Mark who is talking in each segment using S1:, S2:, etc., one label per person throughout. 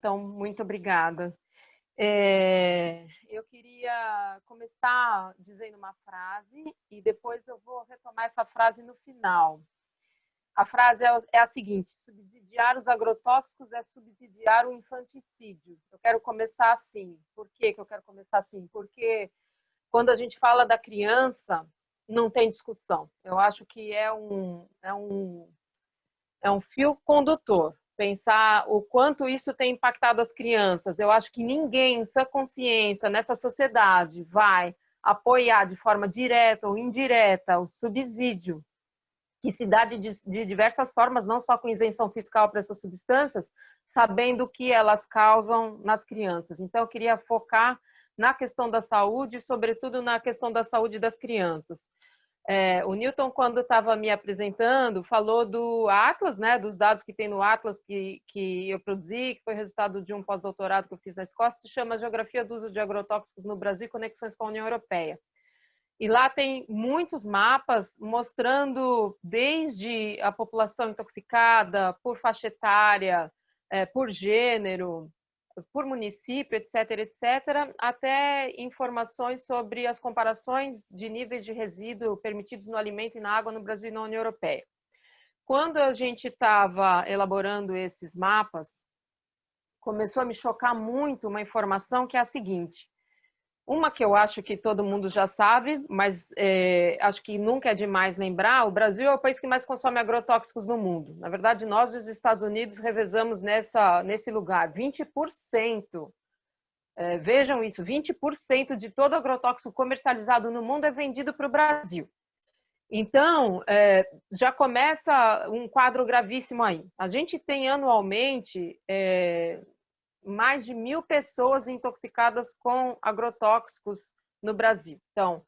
S1: Então, muito obrigada. Eu queria começar dizendo uma frase e depois eu vou retomar essa frase no final. A frase é a seguinte: subsidiar os agrotóxicos é subsidiar o infanticídio. Eu quero começar assim. Por que eu quero começar assim? Porque quando a gente fala da criança, não tem discussão. Eu acho que é um fio condutor. Pensar o quanto isso tem impactado as crianças. Eu acho que ninguém, em sã consciência, nessa sociedade, vai apoiar de forma direta ou indireta o subsídio, que se dá de diversas formas, não só com isenção fiscal para essas substâncias, sabendo o que elas causam nas crianças. Então, eu queria focar na questão da saúde, sobretudo na questão da saúde das crianças. O Newton, quando estava me apresentando, falou do Atlas, né, dos dados que tem no Atlas que eu produzi, que foi resultado de um pós-doutorado que eu fiz na Escócia, se chama Geografia do Uso de Agrotóxicos no Brasil e Conexões com a União Europeia. E lá tem muitos mapas mostrando desde a população intoxicada, por faixa etária, por gênero, por município, etc., até informações sobre as comparações de níveis de resíduo permitidos no alimento e na água no Brasil e na União Europeia. Quando a gente estava elaborando esses mapas, começou a me chocar muito uma informação que é a seguinte: uma que eu acho que todo mundo já sabe, mas acho que nunca é demais lembrar: o Brasil é o país que mais consome agrotóxicos no mundo. Na verdade, nós e os Estados Unidos revezamos nesse lugar. 20%. Vejam isso, 20% de todo agrotóxico comercializado no mundo é vendido para o Brasil. Então, já começa um quadro gravíssimo aí. A gente tem anualmente mais de 1.000 pessoas intoxicadas com agrotóxicos no Brasil. Então,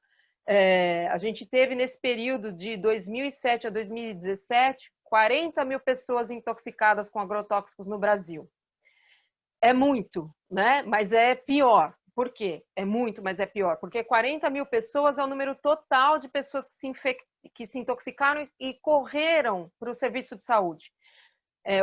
S1: a gente teve nesse período de 2007 a 2017, 40 mil pessoas intoxicadas com agrotóxicos no Brasil. É muito, né? Mas é pior. Por quê? É muito, mas é pior. Porque 40 mil pessoas é o número total de pessoas que se intoxicaram e correram para o serviço de saúde.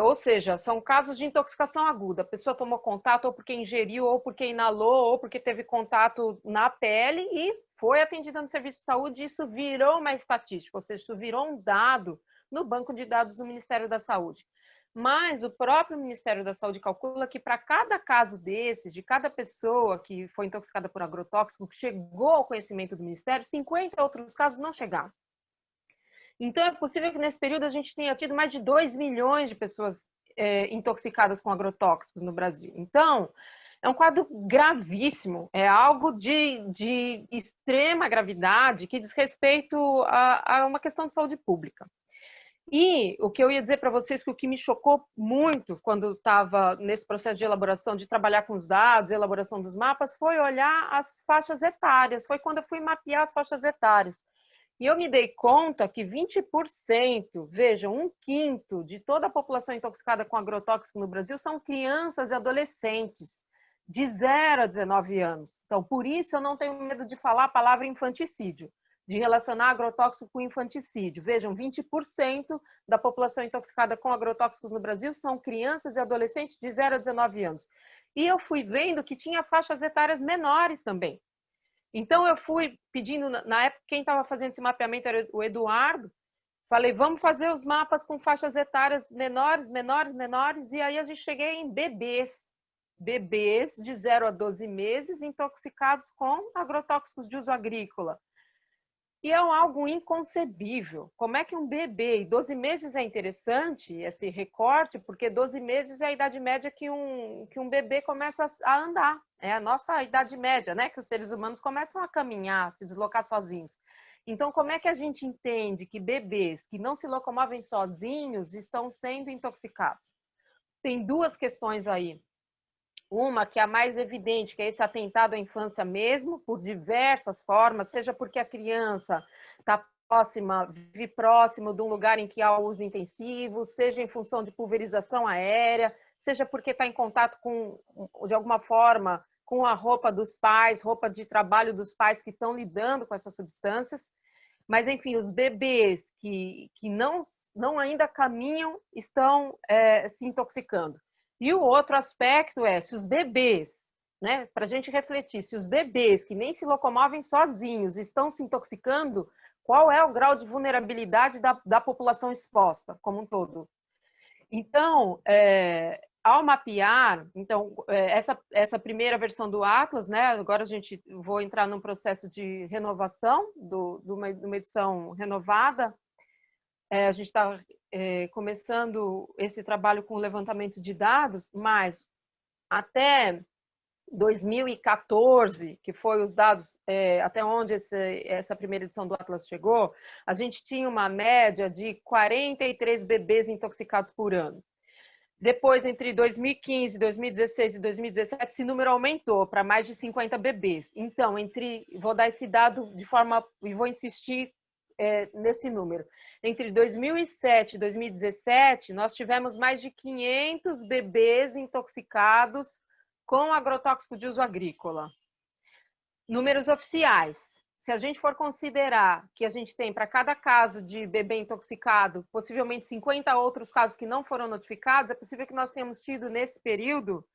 S1: Ou seja, são casos de intoxicação aguda. A pessoa tomou contato ou porque ingeriu, ou porque inalou, ou porque teve contato na pele e foi atendida no serviço de saúde. Isso virou uma estatística, ou seja, isso virou um dado no banco de dados do Ministério da Saúde. Mas o próprio Ministério da Saúde calcula que para cada caso desses, de cada pessoa que foi intoxicada por agrotóxico, que chegou ao conhecimento do Ministério, 50 outros casos não chegaram. Então, é possível que nesse período a gente tenha tido mais de 2 milhões de pessoas intoxicadas com agrotóxicos no Brasil. Então, é um quadro gravíssimo, é algo de extrema gravidade que diz respeito a uma questão de saúde pública. E o que eu ia dizer para vocês, que o que me chocou muito quando estava nesse processo de elaboração, de trabalhar com os dados, elaboração dos mapas, foi olhar as faixas etárias, foi quando eu fui mapear as faixas etárias. E eu me dei conta que 20%, vejam, 1/5 de toda a população intoxicada com agrotóxico no Brasil são crianças e adolescentes, de 0 a 19 anos. Então, por isso eu não tenho medo de falar a palavra infanticídio, de relacionar agrotóxico com infanticídio. Vejam, 20% da população intoxicada com agrotóxicos no Brasil são crianças e adolescentes de 0 a 19 anos. E eu fui vendo que tinha faixas etárias menores também. Então, eu fui pedindo, na época, quem estava fazendo esse mapeamento era o Eduardo, falei, vamos fazer os mapas com faixas etárias menores, e aí a gente cheguei em bebês de 0 a 12 meses intoxicados com agrotóxicos de uso agrícola. E é algo inconcebível. Como é que um bebê, e 12 meses é interessante esse recorte, porque 12 meses é a idade média que um bebê começa a andar. É a nossa idade média, né? Que os seres humanos começam a caminhar, se deslocar sozinhos. Então, como é que a gente entende que bebês que não se locomovem sozinhos estão sendo intoxicados? Tem duas questões aí. Uma que é a mais evidente, que é esse atentado à infância mesmo, por diversas formas, seja porque a criança está vive próximo de um lugar em que há uso intensivo, seja em função de pulverização aérea, seja porque está em contato de alguma forma, com a roupa dos pais, roupa de trabalho dos pais que estão lidando com essas substâncias. Mas, enfim, os bebês que não ainda caminham estão se intoxicando. E o outro aspecto é se os bebês, né, para a gente refletir, se os bebês que nem se locomovem sozinhos estão se intoxicando, qual é o grau de vulnerabilidade da população exposta como um todo? Então, ao mapear, então, essa primeira versão do Atlas, né, agora vou entrar num processo de renovação, de uma edição renovada. A gente está começando esse trabalho com o levantamento de dados, mas até 2014, que foi os dados até onde essa primeira edição do Atlas chegou, a gente tinha uma média de 43 bebês intoxicados por ano. Depois, entre 2015, 2016 e 2017, esse número aumentou para mais de 50 bebês. Então, vou dar esse dado de forma, e vou insistir nesse número. Entre 2007 e 2017, nós tivemos mais de 500 bebês intoxicados com agrotóxico de uso agrícola. Números oficiais. Se a gente for considerar que a gente tem para cada caso de bebê intoxicado, possivelmente 50 outros casos que não foram notificados, é possível que nós tenhamos tido nesse período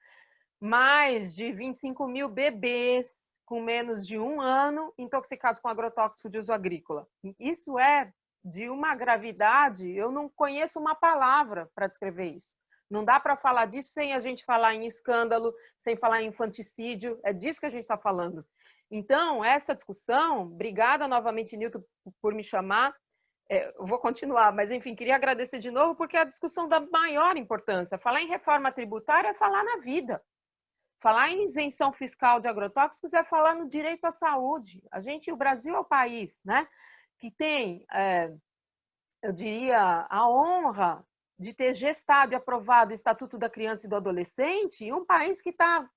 S1: mais de 25 mil bebês com menos de 1 ano intoxicados com agrotóxico de uso agrícola. Isso é de uma gravidade, eu não conheço uma palavra para descrever isso. Não dá para falar disso sem a gente falar em escândalo, sem falar em infanticídio, é disso que a gente está falando. Então, essa discussão, obrigada novamente, Nilton, por me chamar, eu vou continuar, mas enfim, queria agradecer de novo, porque é a discussão da maior importância. Falar em reforma tributária é falar na vida. Falar em isenção fiscal de agrotóxicos é falar no direito à saúde. O Brasil é o país, né, que tem, eu diria, a honra de ter gestado e aprovado o Estatuto da Criança e do Adolescente, e um país que está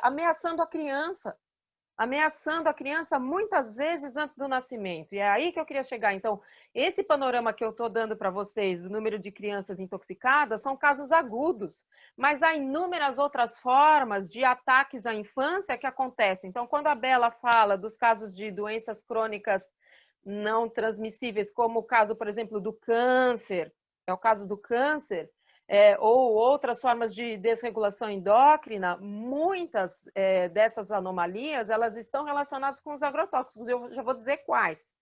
S1: ameaçando a criança muitas vezes antes do nascimento. E é aí que eu queria chegar. Então, esse panorama que eu estou dando para vocês, o número de crianças intoxicadas, são casos agudos, mas há inúmeras outras formas de ataques à infância que acontecem. Então, quando a Bela fala dos casos de doenças crônicas não transmissíveis, como o caso, por exemplo, do câncer, é o caso do câncer, ou outras formas de desregulação endócrina, muitas dessas anomalias, elas estão relacionadas com os agrotóxicos. Eu já vou dizer quais.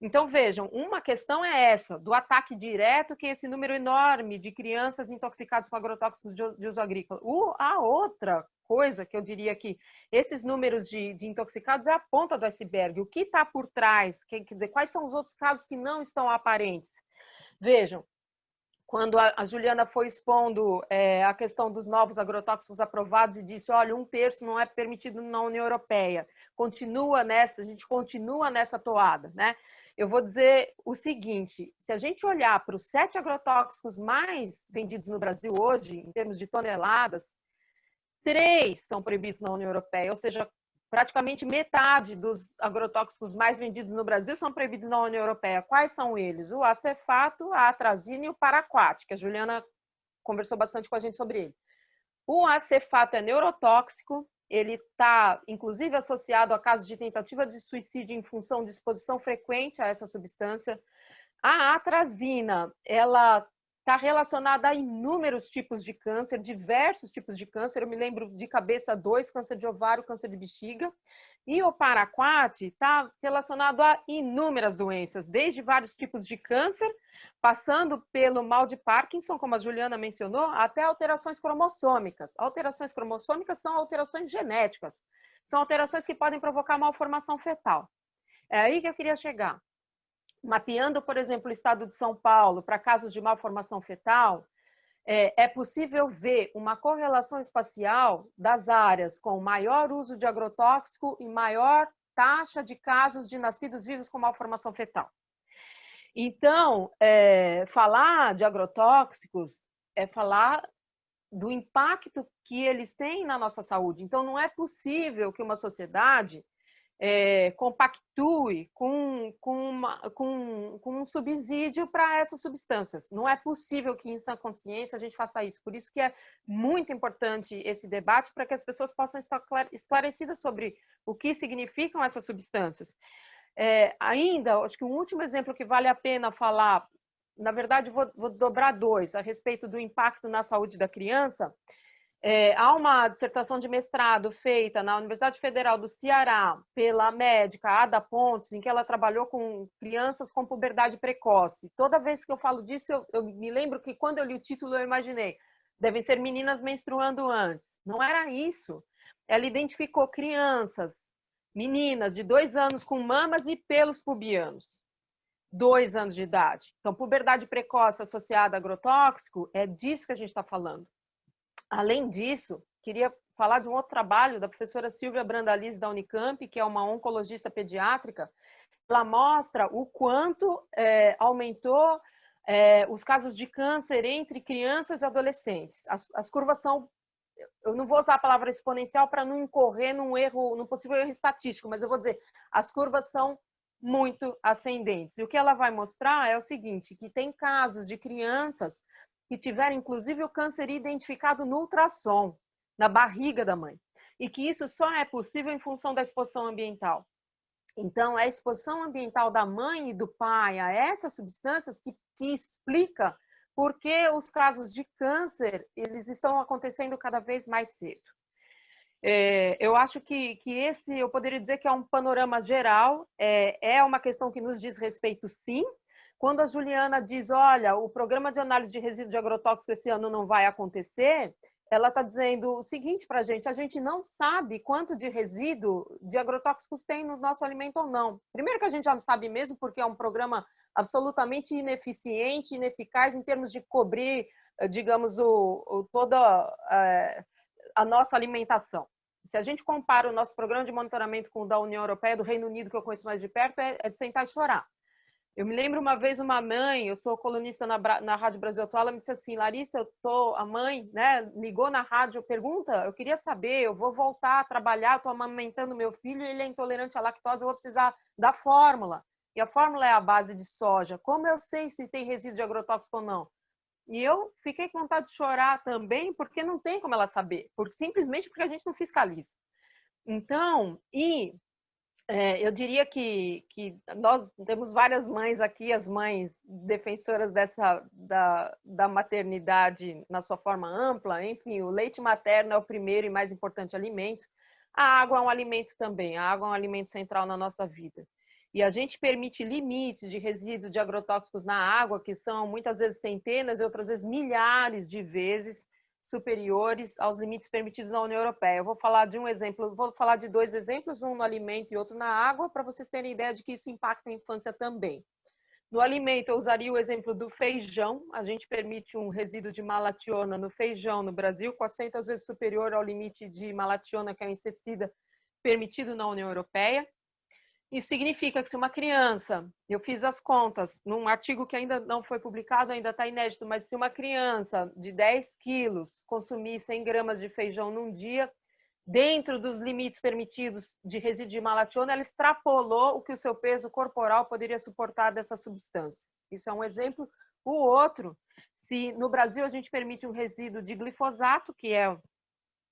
S1: Então, vejam, uma questão é essa, do ataque direto, que é esse número enorme de crianças intoxicadas com agrotóxicos de uso agrícola. A outra coisa que eu diria que esses números de intoxicados é a ponta do iceberg. O que está por trás? Quer dizer, quais são os outros casos que não estão aparentes? Vejam, quando a Juliana foi expondo a questão dos novos agrotóxicos aprovados e disse, olha, 1/3 não é permitido na União Europeia. A gente continua nessa toada, né? Eu vou dizer o seguinte, se a gente olhar para os 7 agrotóxicos mais vendidos no Brasil hoje, em termos de toneladas, 3 são proibidos na União Europeia, ou seja, praticamente metade dos agrotóxicos mais vendidos no Brasil são proibidos na União Europeia. Quais são eles? O acefato, a atrazina e o paraquat, que a Juliana conversou bastante com a gente sobre ele. O acefato é neurotóxico, ele está, inclusive, associado a casos de tentativa de suicídio em função de exposição frequente a essa substância. A atrazina, ela está relacionada a inúmeros tipos de câncer, diversos tipos de câncer. Eu me lembro de cabeça 2, câncer de ovário, câncer de bexiga. E o paraquat está relacionado a inúmeras doenças, desde vários tipos de câncer, passando pelo mal de Parkinson, como a Juliana mencionou, até alterações cromossômicas. Alterações cromossômicas são alterações genéticas, são alterações que podem provocar malformação fetal. É aí que eu queria chegar. Mapeando, por exemplo, o estado de São Paulo para casos de malformação fetal, é possível ver uma correlação espacial das áreas com maior uso de agrotóxico e maior taxa de casos de nascidos vivos com malformação fetal. Então, falar de agrotóxicos é falar do impacto que eles têm na nossa saúde. Então, não é possível que uma sociedade compactue com um subsídio para essas substâncias. Não é possível que, em sã consciência, a gente faça isso. Por isso que é muito importante esse debate, para que as pessoas possam estar esclarecidas sobre o que significam essas substâncias. Ainda, acho que um último exemplo que vale a pena falar na verdade, vou desdobrar dois, a respeito do impacto na saúde da criança. Há uma dissertação de mestrado feita na Universidade Federal do Ceará pela médica Ada Pontes, em que ela trabalhou com crianças com puberdade precoce. Toda vez que eu falo disso, eu me lembro que quando eu li o título, eu imaginei, devem ser meninas menstruando antes. Não era isso. Ela identificou crianças, meninas de 2 anos com mamas e pelos pubianos. 2 anos de idade. Então, puberdade precoce associada a agrotóxico, é disso que a gente está falando. Além disso, queria falar de um outro trabalho da professora Silvia Brandalize, da Unicamp, que é uma oncologista pediátrica. Ela mostra o quanto aumentou os casos de câncer entre crianças e adolescentes. As curvas são, eu não vou usar a palavra exponencial para não incorrer num possível erro estatístico, mas eu vou dizer, as curvas são muito ascendentes. E o que ela vai mostrar é o seguinte, que tem casos de crianças que tiveram, inclusive, o câncer identificado no ultrassom, na barriga da mãe. E que isso só é possível em função da exposição ambiental. Então, é a exposição ambiental da mãe e do pai a essas substâncias que explica por que os casos de câncer eles estão acontecendo cada vez mais cedo. Eu acho que esse, eu poderia dizer que é um panorama geral, é uma questão que nos diz respeito, sim. Quando a Juliana diz, olha, o programa de análise de resíduo de agrotóxico esse ano não vai acontecer, ela está dizendo o seguinte para a gente não sabe quanto de resíduo de agrotóxicos tem no nosso alimento ou não. Primeiro que a gente já não sabe mesmo, porque é um programa absolutamente ineficiente, ineficaz em termos de cobrir, digamos, toda a nossa alimentação. Se a gente compara o nosso programa de monitoramento com o da União Europeia, do Reino Unido, que eu conheço mais de perto, é de sentar e chorar. Eu me lembro uma vez uma mãe, eu sou colunista na Rádio Brasil Atual, ela me disse assim, Larissa, a mãe, né, ligou na rádio, pergunta, eu queria saber, eu vou voltar a trabalhar, estou amamentando meu filho, ele é intolerante à lactose, eu vou precisar da fórmula. E a fórmula é a base de soja. Como eu sei se tem resíduo de agrotóxico ou não? E eu fiquei com vontade de chorar também, porque não tem como ela saber, simplesmente porque a gente não fiscaliza. Então, eu diria que nós temos várias mães aqui, as mães defensoras da maternidade na sua forma ampla, enfim, o leite materno é o primeiro e mais importante alimento. A água é um alimento também, a água é um alimento central na nossa vida. E a gente permite limites de resíduos de agrotóxicos na água, que são muitas vezes centenas e outras vezes milhares de vezes superiores aos limites permitidos na União Europeia. Eu vou falar de um exemplo, vou falar de 2 exemplos, um no alimento e outro na água, para vocês terem ideia de que isso impacta a infância também. No alimento, eu usaria o exemplo do feijão. A gente permite um resíduo de malationa no feijão no Brasil, 400 vezes superior ao limite de malationa, que é um inseticida permitido na União Europeia. Isso significa que se uma criança, eu fiz as contas, num artigo que ainda não foi publicado, ainda está inédito, mas se uma criança de 10 quilos consumir 100 gramas de feijão num dia, dentro dos limites permitidos de resíduo de malationa, ela extrapolou o que o seu peso corporal poderia suportar dessa substância. Isso é um exemplo. O outro, se no Brasil a gente permite um resíduo de glifosato, que é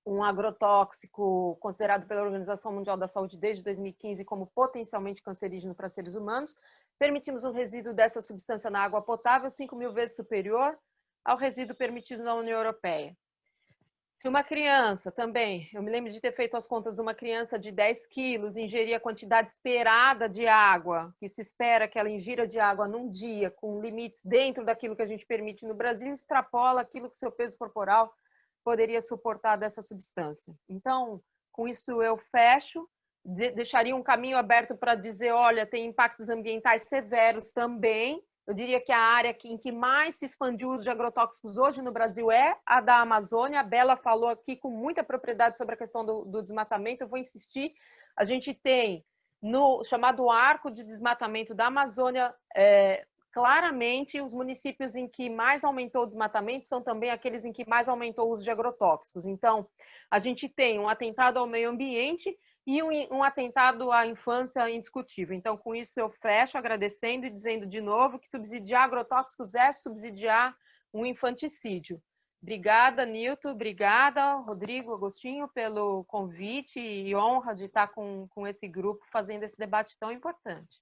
S1: um agrotóxico considerado pela Organização Mundial da Saúde desde 2015 como potencialmente cancerígeno para seres humanos, permitimos um resíduo dessa substância na água potável 5.000 vezes superior ao resíduo permitido na União Europeia. Se uma criança também, eu me lembro de ter feito as contas de uma criança de 10 quilos ingerir a quantidade esperada de água, que se espera que ela ingira de água num dia, com limites dentro daquilo que a gente permite no Brasil, extrapola aquilo que o seu peso corporal poderia suportar dessa substância. Então, com isso eu fecho, deixaria um caminho aberto para dizer, olha, tem impactos ambientais severos também. Eu diria que a área em que mais se expandiu o uso de agrotóxicos hoje no Brasil é a da Amazônia. A Bela falou aqui com muita propriedade sobre a questão do desmatamento, eu vou insistir. A gente tem no chamado Arco de Desmatamento da Amazônia, claramente, os municípios em que mais aumentou o desmatamento são também aqueles em que mais aumentou o uso de agrotóxicos. Então, a gente tem um atentado ao meio ambiente e um atentado à infância indiscutível. Então, com isso, eu fecho agradecendo e dizendo de novo que subsidiar agrotóxicos é subsidiar um infanticídio. Obrigada, Nilton. Obrigada, Rodrigo, Agostinho, pelo convite e honra de estar com esse grupo fazendo esse debate tão importante.